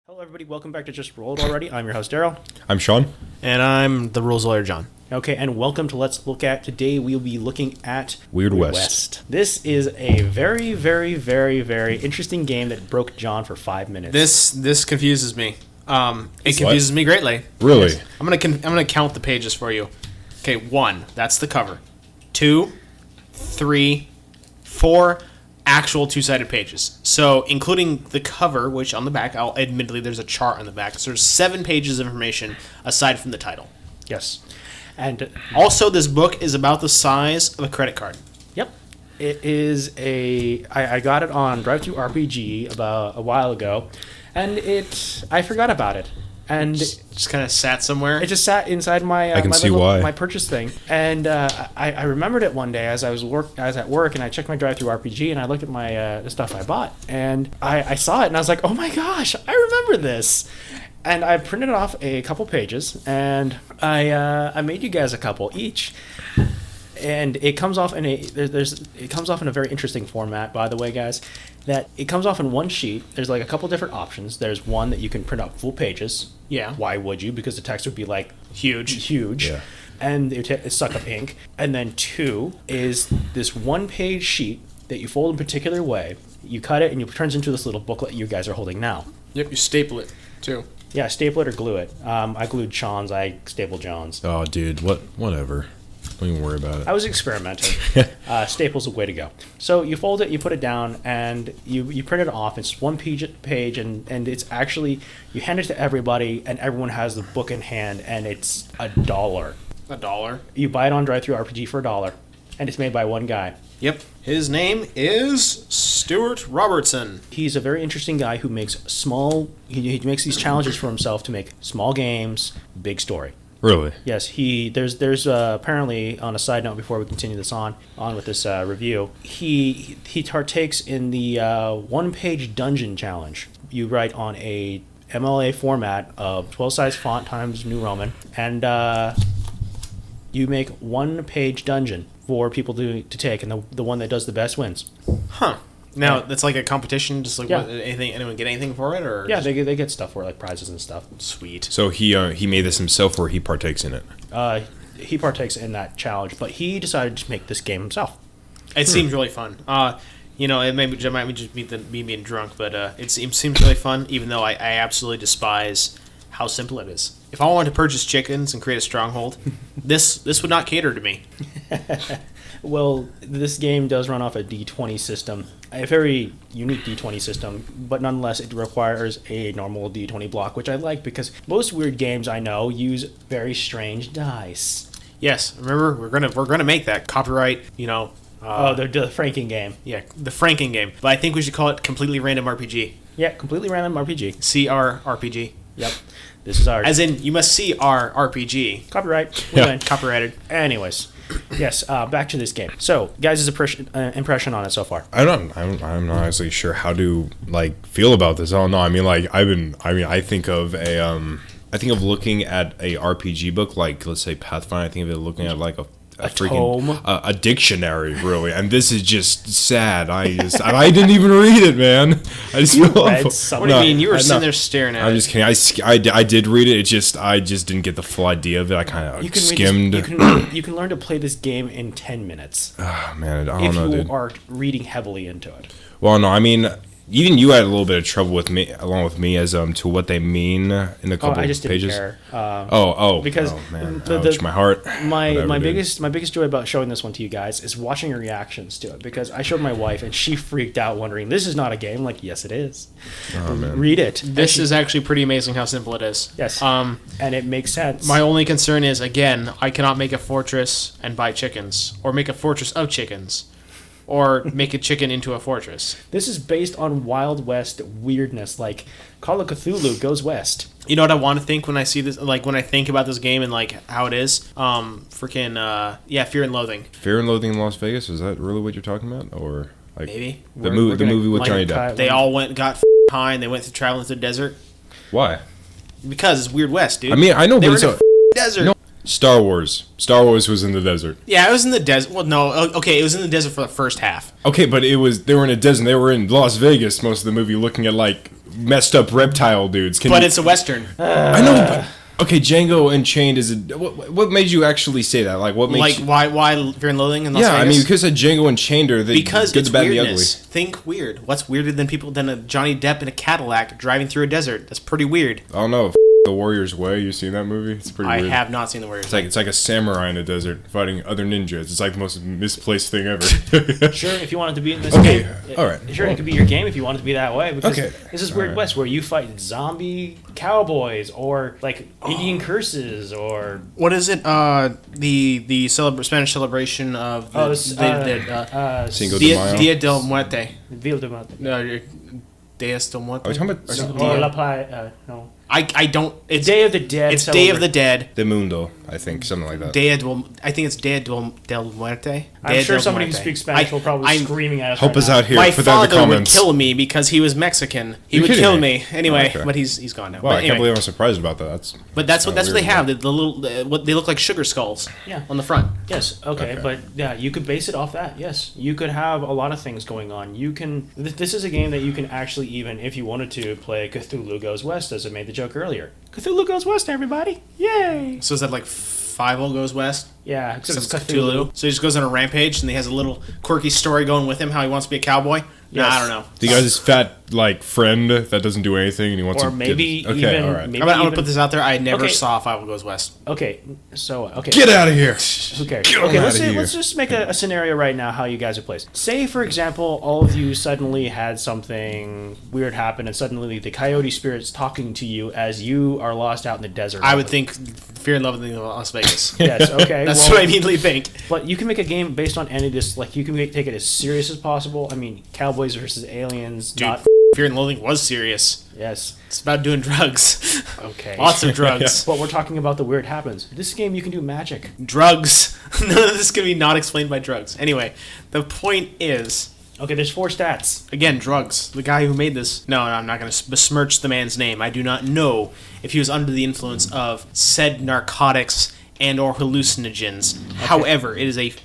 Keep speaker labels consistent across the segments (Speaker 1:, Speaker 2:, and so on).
Speaker 1: Hello, everybody. Welcome back to Just Rolled Already. I'm your host, Daryl.
Speaker 2: I'm Sean.
Speaker 3: And I'm the rules lawyer, John.
Speaker 1: Okay, and welcome to Let's Look At. Today, we'll be looking at
Speaker 2: Weird West.
Speaker 1: This is a very, very, very, very interesting game that broke John for 5 minutes.
Speaker 3: This confuses me. It confuses me greatly.
Speaker 2: Really?
Speaker 3: Yes. I'm gonna count the pages for you. Okay, 1. That's the cover. 2, 3, 4. Actual two-sided pages. So, including the cover, which on the back, admittedly, there's a chart on the back. So, there's 7 pages of information aside from the title.
Speaker 1: Yes. And
Speaker 3: also, this book is about the size of a credit card.
Speaker 1: Yep. It is I got it on Drive Thru RPG about a while ago, and I forgot about it. And
Speaker 3: just kind of sat somewhere.
Speaker 1: It just sat inside my
Speaker 2: I can see why.
Speaker 1: my purchase thing, and I remembered it one day as I was at work, and I checked my Drive Thru RPG, and I looked at my the stuff I bought, and I saw it, and I was like, oh my gosh, I remember this, and I printed off a couple pages, and I made you guys a couple each. And it comes off in it comes off in a very interesting format, by the way, guys. That it comes off in one sheet. There's like a couple different options. There's one that you can print out full pages.
Speaker 3: Yeah.
Speaker 1: Why would you? Because the text would be like
Speaker 3: huge.
Speaker 1: Yeah. And it suck up ink. And then 2 is this one-page sheet that you fold in a particular way. You cut it and it turns into this little booklet you guys are holding now.
Speaker 3: Yep. You staple it too.
Speaker 1: Yeah, staple it or glue it. I glued Sean's. I stapled John's.
Speaker 2: Oh, dude, whatever. Don't even worry about it.
Speaker 1: I was experimenting. Staples a way to go. So you fold it, you put it down, and you print it off. It's one page, and it's actually, you hand it to everybody, and everyone has the book in hand, and it's $1.
Speaker 3: $1?
Speaker 1: You buy it on Drive Thru RPG for $1, and it's made by one guy.
Speaker 3: Yep. His name is Stuart Robertson.
Speaker 1: He's a very interesting guy who makes he makes these challenges for himself to make small games, big story.
Speaker 2: Really?
Speaker 1: Yes, there's apparently, on a side note before we continue this on with this review, he partakes in the one-page dungeon challenge. You write on a MLA format of 12-size font times New Roman, and you make one-page dungeon for people to take, and the one that does the best wins.
Speaker 3: Huh. Now, that's like a competition, just like
Speaker 1: Yeah.
Speaker 3: anyone get anything for it? Or
Speaker 1: Yeah, they get stuff for it, like prizes and stuff.
Speaker 3: Sweet.
Speaker 2: So he made this himself, or he partakes in it?
Speaker 1: He partakes in that challenge, but he decided to make this game himself.
Speaker 3: It seems really fun. It might just be me being drunk, but it seems really fun, even though I absolutely despise how simple it is. If I wanted to purchase chickens and create a stronghold, this would not cater to me.
Speaker 1: Well, this game does run off a D20 system, a very unique D20 system, but nonetheless it requires a normal D20 block, which I like because most weird games I know use very strange dice.
Speaker 3: Yes, remember we're gonna make that copyright. The
Speaker 1: Franken game.
Speaker 3: Yeah, the Franken game. But I think we should call it completely random RPG.
Speaker 1: Yeah, completely random RPG.
Speaker 3: CR-RPG.
Speaker 1: Yep. This is ours.
Speaker 3: As in, you must see our RPG.
Speaker 1: Copyright.
Speaker 2: Yeah.
Speaker 3: Copyrighted.
Speaker 1: Anyways, yes. Back to this game. So, guys' impression on it so far?
Speaker 2: I'm not honestly sure how to feel about this. I don't know. I mean, I think of looking at a RPG book, like let's say Pathfinder. I think of it looking at like a freaking
Speaker 1: tome.
Speaker 2: A dictionary, really, and this is just sad. I didn't even read it, man. I just feel
Speaker 1: read
Speaker 2: awful.
Speaker 1: something.
Speaker 3: What do you mean? You were sitting there staring at it.
Speaker 2: I'm just kidding. I did read it. I just didn't get the full idea of it. I kind of skimmed.
Speaker 1: You can learn to play this game in 10 minutes.
Speaker 2: Oh, man, I don't know, dude.
Speaker 1: If you are reading heavily into it.
Speaker 2: Well, no, I mean, even you had a little bit of trouble with me, along with me, as to what they mean in a couple
Speaker 1: I just
Speaker 2: pages.
Speaker 1: Didn't care.
Speaker 2: Because man, my heart.
Speaker 1: My biggest joy about showing this one to you guys is watching your reactions to it. Because I showed my wife and she freaked out, wondering, "This is not a game." I'm like, yes, it is.
Speaker 2: Oh, man.
Speaker 1: Read it.
Speaker 3: This is actually pretty amazing how simple it is.
Speaker 1: Yes. And it makes sense.
Speaker 3: My only concern is, again, I cannot make a fortress and buy chickens, or make a fortress of chickens, or make a chicken into a fortress.
Speaker 1: This is based on Wild West weirdness, like Call of Cthulhu goes west.
Speaker 3: You know what I want to think when I see this, like when I think about this game and like how it is? Fear and Loathing.
Speaker 2: Fear and Loathing in Las Vegas. Is that really what you're talking about, or like
Speaker 3: maybe
Speaker 2: the movie with Johnny Depp?
Speaker 3: They all got high and they went to traveling through the desert.
Speaker 2: Why?
Speaker 3: Because it's Weird West, dude.
Speaker 2: I mean, I know,
Speaker 3: they
Speaker 2: but
Speaker 3: were
Speaker 2: it's
Speaker 3: in a desert.
Speaker 2: No. Star Wars. Star Wars was in the desert.
Speaker 3: Yeah, it was in the desert. Well, no, okay, it was in the desert for the first half.
Speaker 2: Okay, but they were in a desert. They were in Las Vegas most of the movie, looking at like messed up reptile dudes.
Speaker 3: But it's a Western.
Speaker 2: I know. But, okay, Django Unchained is a. What made you actually say that? Like, what makes?
Speaker 3: Like, why Fear and Loathing in Las Vegas?
Speaker 2: I mean, because of Django Unchained or the
Speaker 3: because
Speaker 2: good,
Speaker 3: it's
Speaker 2: the bad,
Speaker 3: weirdness.
Speaker 2: and the ugly.
Speaker 3: Think weird. What's weirder than a Johnny Depp in a Cadillac driving through a desert? That's pretty weird.
Speaker 2: I don't know. The Warrior's Way. You seen that movie? It's pretty weird.
Speaker 3: I have not seen The Warrior's
Speaker 2: Way. It's like a samurai in a desert fighting other ninjas. It's like the most misplaced thing ever.
Speaker 1: Sure, if you want it to be in this
Speaker 2: okay,
Speaker 1: game.
Speaker 2: all right.
Speaker 1: Sure, it could be your game if you want it to be that way. Because
Speaker 2: okay.
Speaker 1: This is Weird West, where you fight zombie cowboys or like Indian curses or
Speaker 3: what is it? The Spanish celebration of
Speaker 2: Cinco de Mayo.
Speaker 3: Dia del Muerte.
Speaker 1: Dia del Muerte.
Speaker 3: Dias del Muerte.
Speaker 2: Are you talking about?
Speaker 1: No.
Speaker 3: I don't. It's
Speaker 1: Day of the Dead.
Speaker 3: It's Day of the Dead.
Speaker 2: De Mundo, I think, something like that.
Speaker 3: I think it's Dia del Muerte.
Speaker 1: I'm sure somebody who speaks Spanish will probably screaming at us.
Speaker 2: Help us out here.
Speaker 3: My
Speaker 2: Put that in the
Speaker 3: father would
Speaker 2: comments.
Speaker 3: kill me because he was Mexican. He would kill me anyway. But he's gone now.
Speaker 2: Wow, I can't believe I'm surprised about that. That's
Speaker 3: what they have. The little what they look like sugar skulls.
Speaker 1: Yeah.
Speaker 3: On the front.
Speaker 1: Yes. Okay. But yeah, you could base it off that. Yes, you could have a lot of things going on. You can. This is a game that you can actually, even if you wanted to, play Cthulhu Goes West, as I made the joke earlier. Cthulhu Goes West, everybody! Yay!
Speaker 3: So is that like Fievel Goes West?
Speaker 1: Yeah,
Speaker 3: except it's Cthulhu. So he just goes on a rampage, and he has a little quirky story going with him, how he wants to be a cowboy. Yes. Nah, I don't know.
Speaker 2: The guy's fat friend that doesn't do anything, and he wants
Speaker 1: or
Speaker 2: to.
Speaker 1: maybe even.
Speaker 2: Okay, all right.
Speaker 3: I'm gonna put this out there. I never saw Fievel Goes West.
Speaker 1: Okay, so
Speaker 2: get out of here.
Speaker 1: Okay, let's just make a scenario right now how you guys are placed. Say, for example, all of you suddenly had something weird happen, and suddenly the coyote spirit's talking to you as you are lost out in the desert.
Speaker 3: I would think Fear and Loathing in Las Vegas.
Speaker 1: Yes, okay.
Speaker 3: That's what I immediately think.
Speaker 1: But you can make a game based on any of this. Like, you can take it as serious as possible. I mean, cowboys versus aliens.
Speaker 3: Dude, Fear and Loathing was serious.
Speaker 1: Yes.
Speaker 3: It's about doing drugs.
Speaker 1: Okay.
Speaker 3: Lots of drugs.
Speaker 1: But we're talking about the weird happens. This game, you can do magic.
Speaker 3: Drugs. None of this can be not explained by drugs. Anyway, the point is...
Speaker 1: Okay, there's 4 stats.
Speaker 3: Again, drugs. The guy who made this... No, I'm not going to besmirch the man's name. I do not know if he was under the influence of said narcotics and or hallucinogens. Okay. However,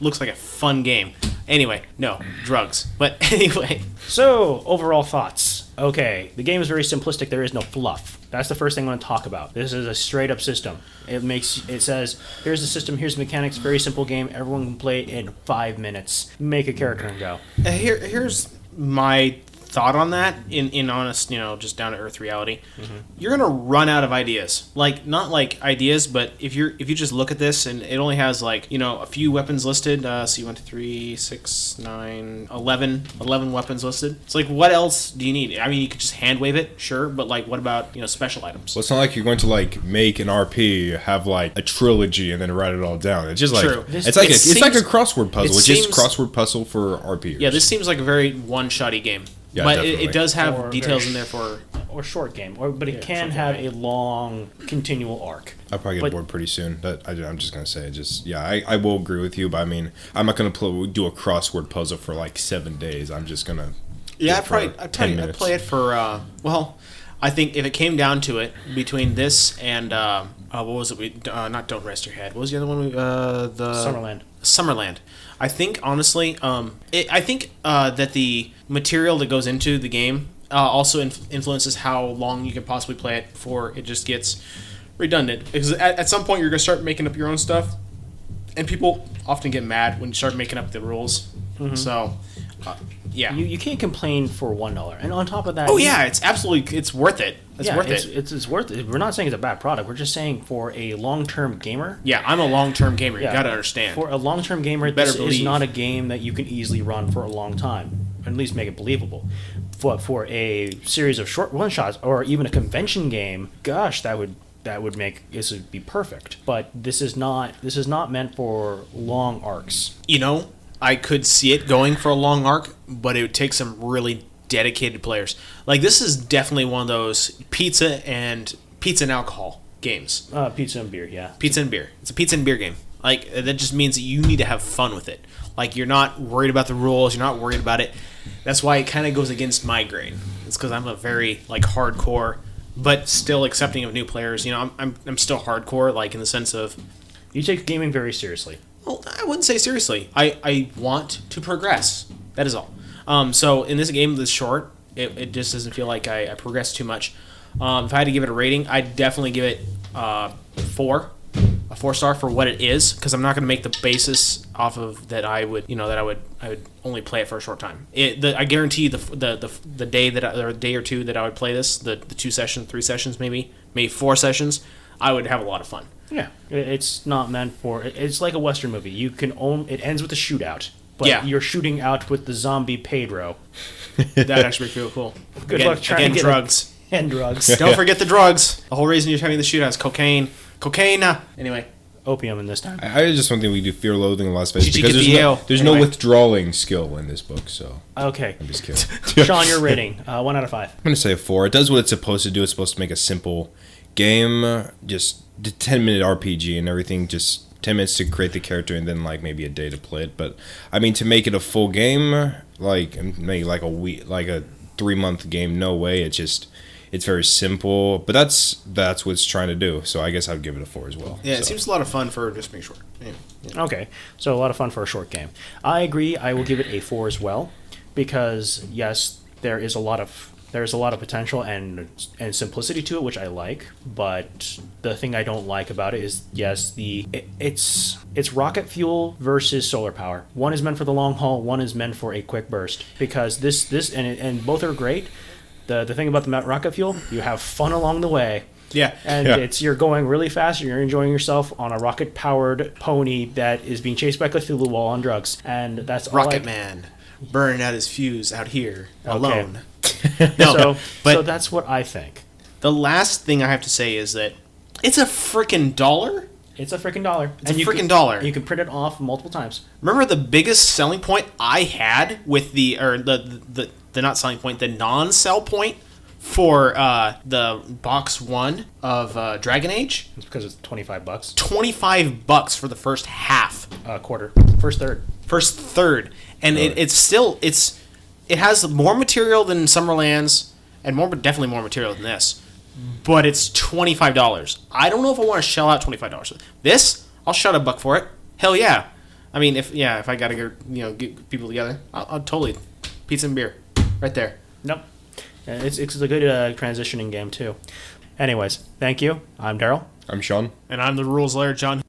Speaker 3: looks like a fun game. Anyway, no, drugs. But anyway.
Speaker 1: So, overall thoughts. Okay, the game is very simplistic. There is no fluff. That's the first thing I'm going to talk about. This is a straight up system. It says, here's the system, here's the mechanics, very simple game. Everyone can play it in 5 minutes. Make a character and go.
Speaker 3: Here's my thought on that in honest, just down to earth reality. Mm-hmm. You're gonna run out of ideas. Like, not like ideas, but if you just look at this and it only has a few weapons listed. So 1, 2, 3, 6, 9, 11 weapons listed. It's like, what else do you need? I mean, you could just hand wave it, sure, but what about special items?
Speaker 2: Well, it's not like you're going to make an RP, have a trilogy, and then write it all down. It's just
Speaker 3: True.
Speaker 2: It's like a crossword puzzle. It's just crossword puzzle for RPs.
Speaker 3: Yeah, this seems like a very one-shotty game.
Speaker 2: Yeah,
Speaker 3: but it does have details in there
Speaker 1: or short game, but it can have a long continual arc.
Speaker 2: I'll probably get bored pretty soon. I'm just gonna say, I will agree with you. But I mean, I'm not gonna do a crossword puzzle for 7 days. I'm just gonna.
Speaker 3: Yeah, I'd play it for. I think if it came down to it, between this and what was it? Not Don't Rest Your Head. What was the other one? The Summerland. I think honestly, I think that the material that goes into the game also influences how long you can possibly play it before it just gets redundant. Because at some point you're gonna start making up your own stuff, and people often get mad when you start making up the rules. Mm-hmm. So. Yeah,
Speaker 1: you can't complain for $1, and on top of that,
Speaker 3: it's absolutely worth it.
Speaker 1: It's worth it. We're not saying it's a bad product. We're just saying for a long-term gamer.
Speaker 3: Yeah, I'm a long-term gamer. You got to understand.
Speaker 1: For a long-term gamer, this is not a game that you can easily run for a long time, at least make it believable. But for a series of short one-shots or even a convention game, gosh, that would make this would be perfect. But this is not meant for long arcs.
Speaker 3: I could see it going for a long arc, but it would take some really dedicated players. This is definitely one of those pizza and alcohol games.
Speaker 1: Pizza and beer, yeah.
Speaker 3: Pizza and beer. It's a pizza and beer game. That just means that you need to have fun with it. You're not worried about the rules. You're not worried about it. That's why it kind of goes against my grain. It's because I'm a very hardcore, but still accepting of new players. I'm still hardcore, in the sense of
Speaker 1: you take gaming very seriously.
Speaker 3: Well, I wouldn't say seriously. I want to progress. That is all. So in this game that's short, It just doesn't feel like I progressed too much. If I had to give it a rating, I'd definitely give it 4. A 4-star for what it is, because I'm not going to make the basis off of that. I would only play it for a short time. I guarantee the day or a day or two that I would play this, the 2 sessions, 3 sessions, maybe 4 sessions, I would have a lot of fun.
Speaker 1: Yeah, it's not meant for. It's like a Western movie. You can own. It ends with a shootout, but
Speaker 3: Yeah.
Speaker 1: you're shooting out with the zombie Pedro.
Speaker 3: That'd actually be really cool.
Speaker 1: Good luck trying to get
Speaker 3: drugs.
Speaker 1: And drugs.
Speaker 3: Don't forget the drugs. The whole reason you're having the shootouts, cocaine. Anyway.
Speaker 1: Opium in this time.
Speaker 2: I just don't think we do Fear, Loathing, in Las Vegas
Speaker 3: Did you
Speaker 2: because
Speaker 3: get
Speaker 2: there's
Speaker 3: anyway.
Speaker 2: no withdrawing skill in this book. So
Speaker 1: Okay.
Speaker 2: I'm just kidding.
Speaker 1: Sean, your rating. 1 out of 5.
Speaker 2: I'm gonna say a 4. It does what it's supposed to do. It's supposed to make a simple game, just the 10-minute RPG and everything. Just 10 minutes to create the character and then like maybe a day to play it. But I mean, to make it a full game, like maybe like a week, like a 3-month game, no way. It's very simple, but that's what it's trying to do. So I guess I'd give it a 4 as well.
Speaker 3: Yeah,
Speaker 2: so.
Speaker 3: it seems a lot of fun for just being short. Yeah.
Speaker 1: Okay, so a lot of fun for a short game. I agree. I will give it a 4 as well, because yes, there's a lot of potential and simplicity to it, which I like. But the thing I don't like about it is yes, it's rocket fuel versus solar power. One is meant for the long haul. One is meant for a quick burst. Because this and both are great. The thing about the rocket fuel, you have fun along the way.
Speaker 3: Yeah.
Speaker 1: And you're going really fast and you're enjoying yourself on a rocket-powered pony that is being chased by Cthulhu while on drugs. And that's all
Speaker 3: Rocket Man burning out his fuse out here alone.
Speaker 1: No,
Speaker 3: but
Speaker 1: so that's what I think.
Speaker 3: the last thing I have to say is that it's a freaking $1.
Speaker 1: It's a freaking dollar.
Speaker 3: It's a freaking $1.
Speaker 1: You can print it off multiple times.
Speaker 3: Remember the biggest selling point I had with the not selling point, the non-sell point for the box 1 of Dragon Age?
Speaker 1: It's because it's $25.
Speaker 3: $25 for the first half.
Speaker 1: Quarter. First third.
Speaker 3: And it has more material than Summerlands, and definitely more material than this. But it's $25. I don't know if I want to shell out $25. This, I'll shut $1 for it. Hell yeah. I mean, if I gotta get people together, I'll totally pizza and beer right there.
Speaker 1: Nope. It's a good transitioning game too. Anyways, thank you. I'm Daryl.
Speaker 2: I'm Sean.
Speaker 3: And I'm the rules layer, John.